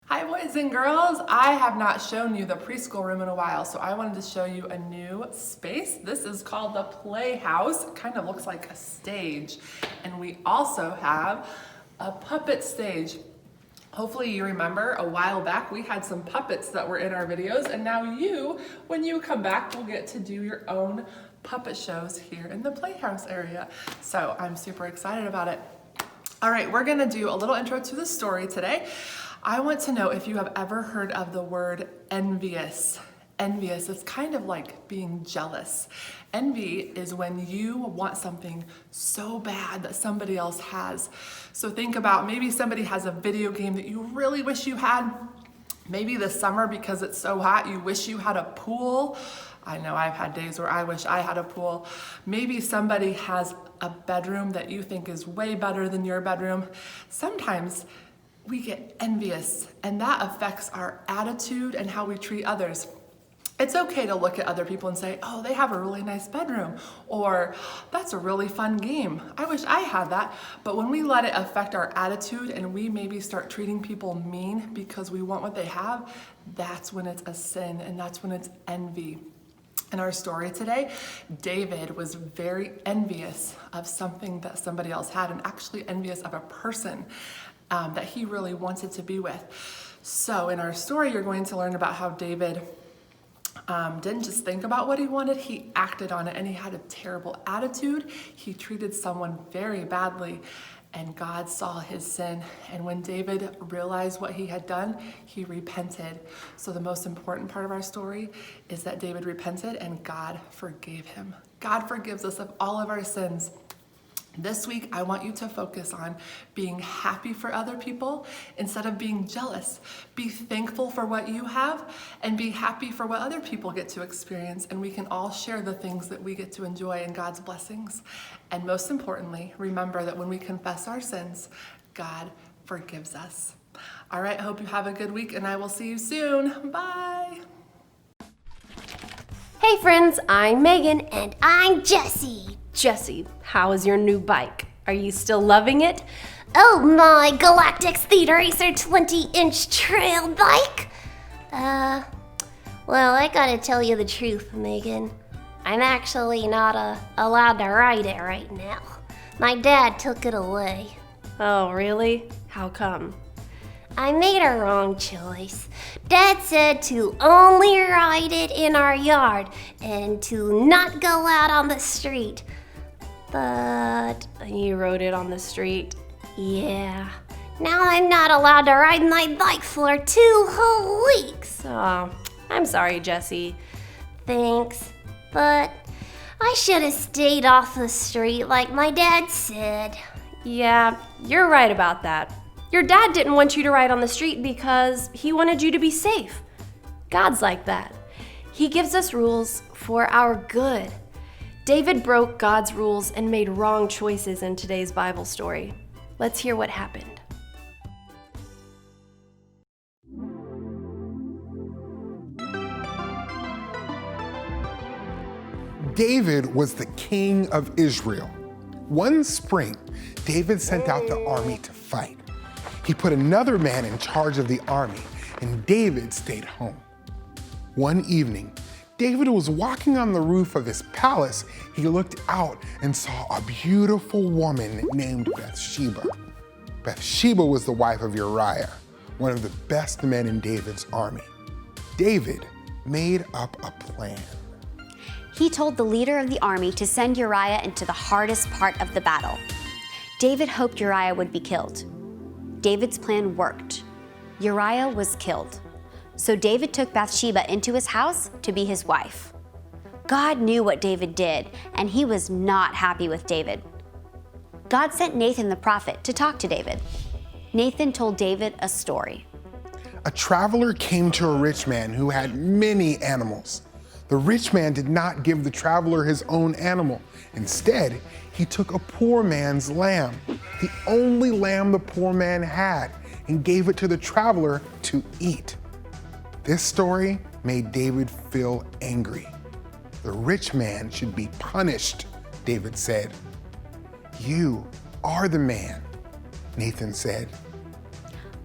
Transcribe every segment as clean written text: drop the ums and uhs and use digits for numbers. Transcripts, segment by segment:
Hi boys and girls, I have not shown you the preschool room in a while, so I wanted to show you a new space. This is called the Playhouse. It kind of looks like a stage. And we also have a puppet stage. Hopefully you remember a while back we had some puppets that were in our videos, and now you, when you come back, will get to do your own puppet shows here in the Playhouse area. So I'm super excited about it. All right, we're gonna do a little intro to the story today. I want to know if you have ever heard of the word envious. Envious is kind of like being jealous. Envy is when you want something so bad that somebody else has. So think about maybe somebody has a video game that you really wish you had. Maybe this summer, because it's so hot, you wish you had a pool. I know I've had days where I wish I had a pool. Maybe somebody has a bedroom that you think is way better than your bedroom. Sometimes we get envious, and that affects our attitude and how we treat others. It's okay to look at other people and say, oh, they have a really nice bedroom, or that's a really fun game. I wish I had that. But when we let it affect our attitude and we maybe start treating people mean because we want what they have, that's when it's a sin, and that's when it's envy. In our story today, David was very envious of something that somebody else had, and actually envious of a person that he really wanted to be with. So in our story, you're going to learn about how David didn't just think about what he wanted, he acted on it, and he had a terrible attitude. He treated someone very badly, and God saw his sin. And when David realized what he had done, he repented. So the most important part of our story is that David repented and God forgave him. God forgives us of all of our sins. This week, I want you to focus on being happy for other people instead of being jealous. Be thankful for what you have and be happy for what other people get to experience, and we can all share the things that we get to enjoy in God's blessings. And most importantly, remember that when we confess our sins, God forgives us. All right, I hope you have a good week, and I will see you soon. Bye. Hey friends, I'm Megan. And I'm Jessie. Jessie, how is your new bike? Are you still loving it? Oh, my Galactic Speed Racer 20-inch trail bike? Well, I gotta tell you the truth, Megan. I'm actually not allowed to ride it right now. My dad took it away. Oh, really? How come? I made a wrong choice. Dad said to only ride it in our yard and to not go out on the street. But You rode it on the street? yeah, now I'm not allowed to ride my bike for 2 whole weeks. Oh, I'm sorry, Jessie. Thanks, but I should have stayed off the street like my dad said. Yeah, you're right about that. Your dad didn't want you to ride on the street because he wanted you to be safe. God's like that. He gives us rules for our good. David broke God's rules and made wrong choices in today's Bible story. Let's hear what happened. David was the king of Israel. One spring, David sent out the army to fight. He put another man in charge of the army, and David stayed home. One evening, David was walking on the roof of his palace. He looked out and saw a beautiful woman named Bathsheba. Bathsheba was the wife of Uriah, one of the best men in David's army. David made up a plan. He told the leader of the army to send Uriah into the hardest part of the battle. David hoped Uriah would be killed. David's plan worked. Uriah was killed. So David took Bathsheba into his house to be his wife. God knew what David did, and he was not happy with David. God sent Nathan the prophet to talk to David. Nathan told David a story. A traveler came to a rich man who had many animals. The rich man did not give the traveler his own animal. Instead, he took a poor man's lamb, the only lamb the poor man had, and gave it to the traveler to eat. This story made David feel angry. The rich man should be punished, David said. You are the man, Nathan said.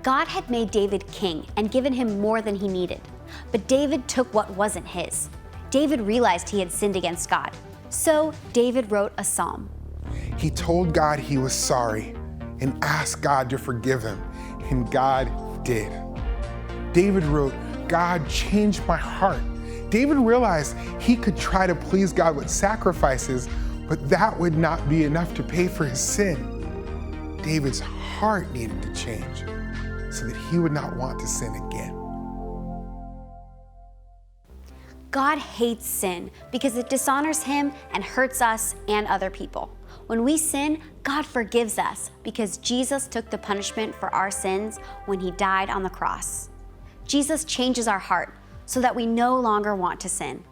God had made David king and given him more than he needed, but David took what wasn't his. David realized he had sinned against God, so David wrote a psalm. He told God he was sorry and asked God to forgive him, and God did. David wrote, "God changed my heart." David realized he could try to please God with sacrifices, but that would not be enough to pay for his sin. David's heart needed to change so that he would not want to sin again. God hates sin because it dishonors him and hurts us and other people. When we sin, God forgives us because Jesus took the punishment for our sins when he died on the cross. Jesus changes our heart so that we no longer want to sin.